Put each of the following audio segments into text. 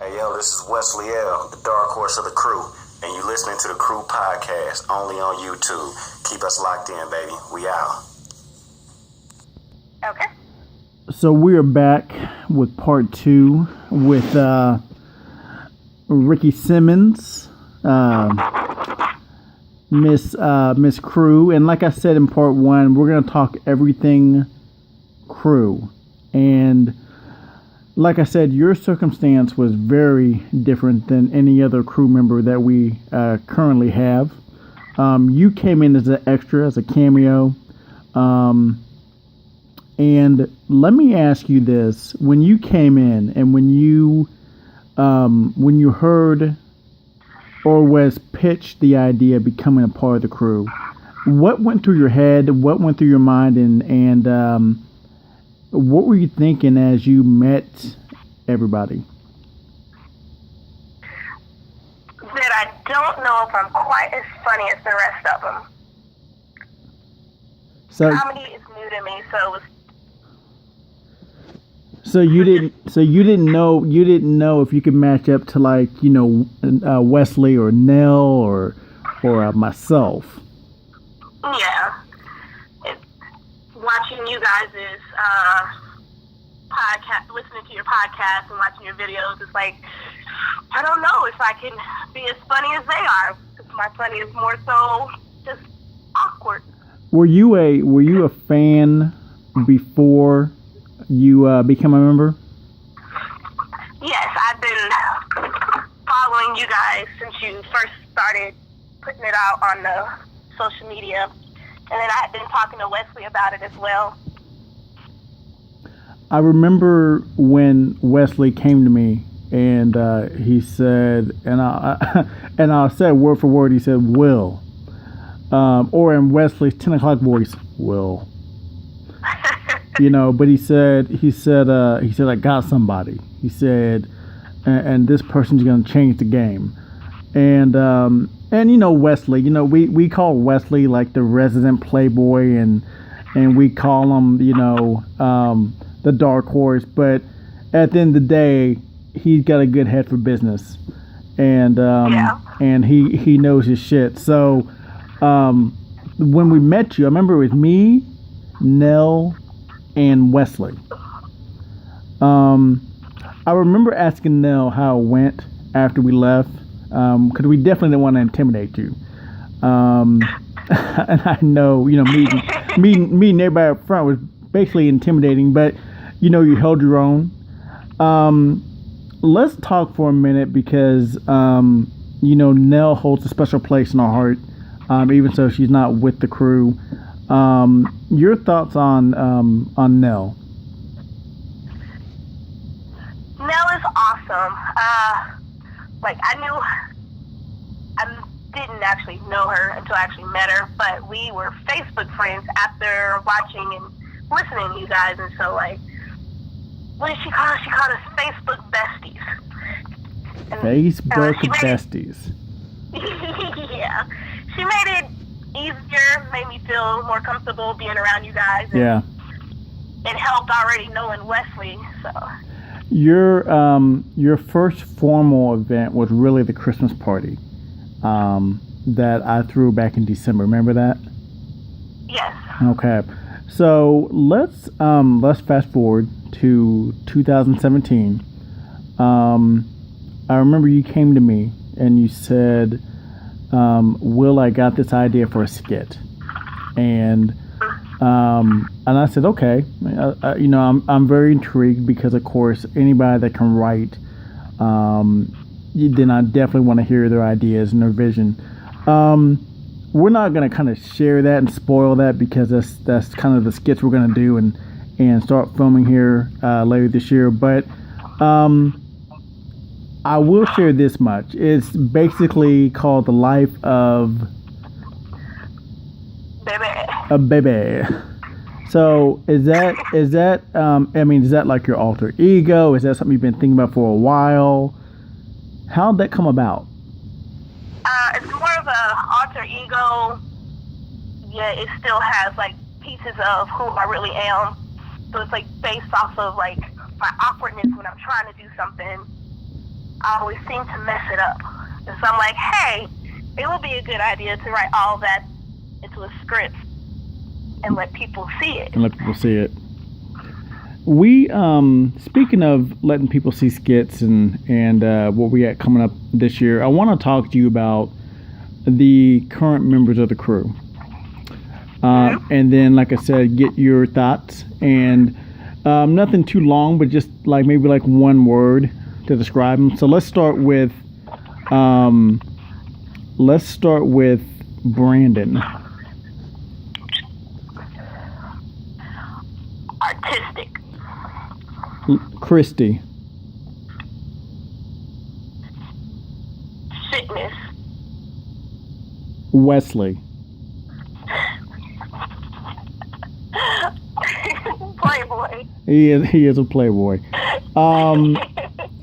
Hey yo, this is Wesley L, the dark horse of the crew, and you listening to the Crew Podcast, only on YouTube. Keep us locked in, baby. We out. Okay. So we are back with part 2 with Reke Simmons, Miss Crew, and like I said in part 1, we're gonna talk everything Crew. And like I said, your circumstance was very different than any other crew member that we currently have. You came in as an extra, as a cameo. And let me ask you this: when you came in, and when you heard or was pitched the idea of becoming a part of the crew, what went through your head? What went through your mind? And what were you thinking as you met everybody? That I don't know if I'm quite as funny as the rest of them. So, comedy is new to me, so it was. So you didn't know if you could match up to, like, Wesley or Nell or myself. Yeah. Watching you guys' podcast, listening to your podcast and watching your videos, it's like, I don't know if I can be as funny as they are, because my funny is more so just awkward. Were you a fan before you became a member? Yes, I've been following you guys since you first started putting it out on the social media. And then I had been talking to Wesley about it as well. I remember when Wesley came to me and he said, and I said word for word, he said, "Will," or in Wesley's 10 o'clock voice, "Will." But he said, I got somebody. He said, and this person's going to change the game. And Wesley, we call Wesley like the resident playboy, and we call him, the dark horse. But at the end of the day, he's got a good head for business, and he knows his shit. So when we met you, I remember it was me, Nell, and Wesley. I remember asking Nell how it went after we left, because we definitely didn't want to intimidate you. And I know, meeting everybody up front was basically intimidating, but you held your own. Let's talk for a minute, because Nell holds a special place in our heart, even so she's not with the crew. Your thoughts on Nell? Nell is awesome. I didn't actually know her until I actually met her, but we were Facebook friends after watching and listening to you guys, and so, what did she call us? She called us Facebook besties. Facebook besties. Yeah. She made it easier, made me feel more comfortable being around you guys. And yeah. It helped already knowing Wesley, so. Your first formal event was really the Christmas party that I threw back in December. Remember that? Yes. Okay. So let's fast forward to 2017. I remember you came to me and you said, "Will, I got this idea for a skit," and I said, "Okay." I'm very intrigued, because of course anybody that can write, then I definitely want to hear their ideas and their vision. We're not going to kind of share that and spoil that, because that's kind of the skits we're going to do and start filming here later this year. But I will share this much. It's basically called The Life of BeBe. So is that is that like your alter ego? Is that something you've been thinking about for a while? How'd that come about? It's more of a alter ego. Yeah, it still has pieces of who I really am. So it's based off of my awkwardness when I'm trying to do something. always seem to mess it up. And so I'm like, hey, it would be a good idea to write all that into a script and let people see it. We, speaking of letting people see skits and what we got coming up this year, I want to talk to you about the current members of the crew. And then, like I said, get your thoughts, and nothing too long, but just like maybe like one word to describe them. So let's start with Brandon. Artistic. Christy. Fitness. Wesley. Playboy. He is a playboy.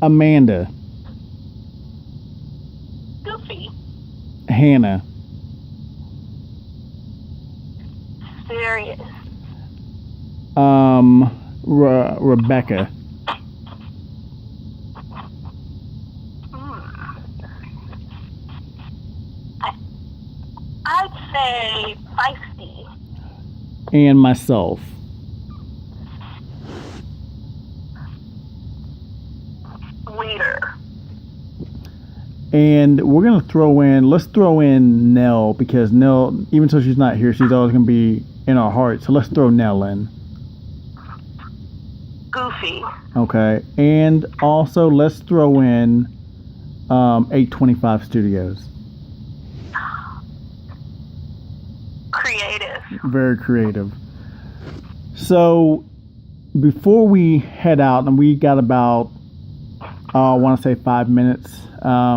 Amanda. Goofy. Hannah. Serious. Rebecca. I'd say feisty. And myself. Leader. And we're gonna let's throw in Nell, because Nell, even though she's not here, she's always gonna be in our hearts. So let's throw Nell in. Goofy. Okay. And also let's throw in 825 Studios. Creative. Very creative. So before we head out, and we got about I want to say 5 minutes. I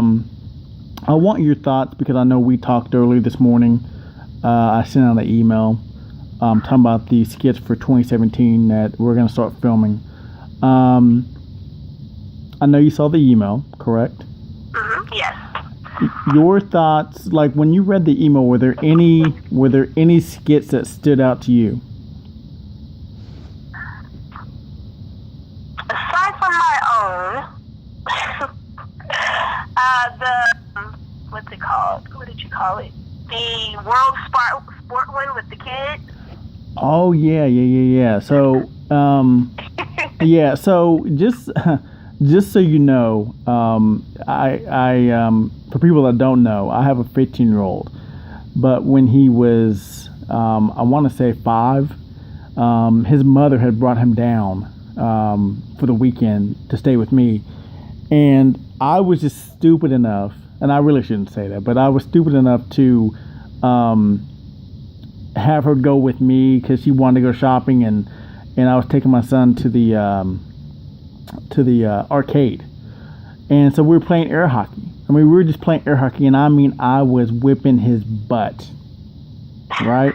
want your thoughts, because I know we talked earlier this morning. I sent out an email talking about the skits for 2017 that we're going to start filming. I know you saw the email, correct? Mm-hmm. Yes. Your thoughts, like when you read the email, were there any skits that stood out to you? Aside from my own, what's it called? What did you call it? The World Sport one with the kid. Oh yeah. So yeah. So just so you know, I for people that don't know, I have a 15-year-old. But when he was, I want to say 5, his mother had brought him down for the weekend to stay with me, and I was just stupid enough, and I really shouldn't say that, but I was stupid enough to have her go with me because she wanted to go shopping, and I was taking my son to the arcade, and so we were playing air hockey. I mean, we were just playing air hockey, and I mean, I was whipping his butt, right?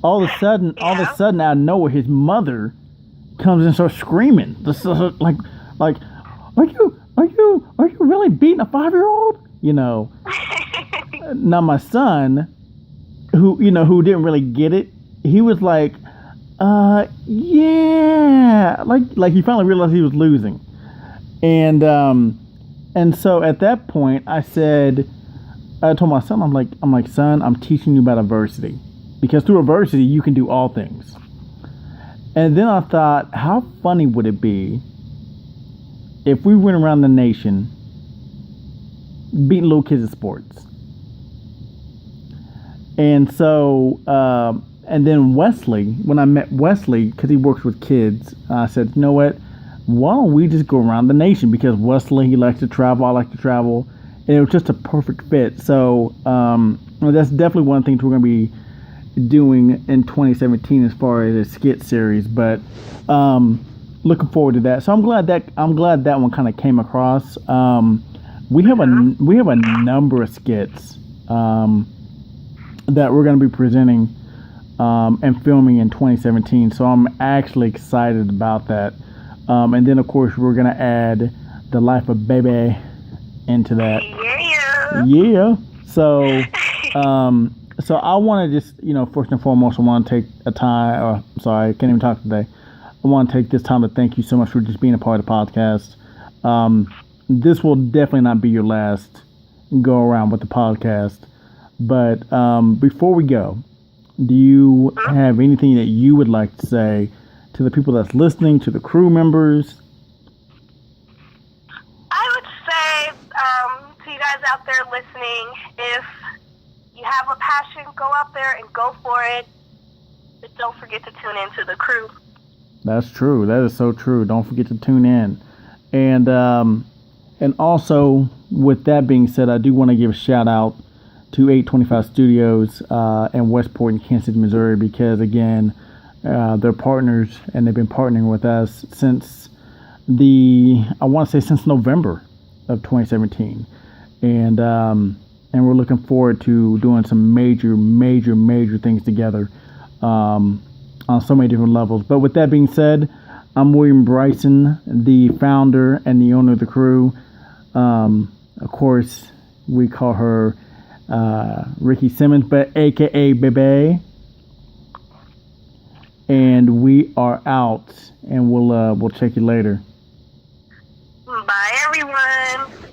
All of a sudden, out of nowhere, his mother comes and starts screaming, just like, are you really beating a 5-year-old? You know. Now my son, who didn't really get it, he was like, yeah, like he finally realized he was losing, and so at that point I told my son, I'm like, son, I'm teaching you about adversity, because through adversity you can do all things. And then I thought, how funny would it be if we went around the nation beating little kids at sports? And so, and then Wesley, when I met Wesley, because he works with kids, I said, you know what? Why don't we just go around the nation? Because Wesley, he likes to travel, I like to travel, and it was just a perfect fit. So that's definitely one of the things we're going to be doing in 2017 as far as a skit series. But looking forward to that. So I'm glad that one kind of came across. We have a number of skits that we're going to be presenting and filming in 2017. So I'm actually excited about that. And then, of course, we're going to add the life of BeBe into that. Yeah. So, so I want to just, first and foremost, I want to take a time, I can't even talk today. I want to take this time to thank you so much for just being a part of the podcast. this will definitely not be your last go around with the podcast. But before we go, do you have anything that you would like to say to the people that's listening, to the crew members? I would say to you guys out there listening, if you have a passion, go out there and go for it. But don't forget to tune in to the crew. That's true. That is so true. Don't forget to tune in. And also, with that being said, I do want to give a shout out to 825 Studios in Westport in Kansas City, Missouri, because again, they're partners and they've been partnering with us since since November of 2017, and we're looking forward to doing some major things together on so many different levels. But with that being said, I'm William Bryson, the founder and the owner of the crew. Of course, we call her Reke Simmons, but AKA BeBe. And we are out, and we'll check you later. Bye, everyone.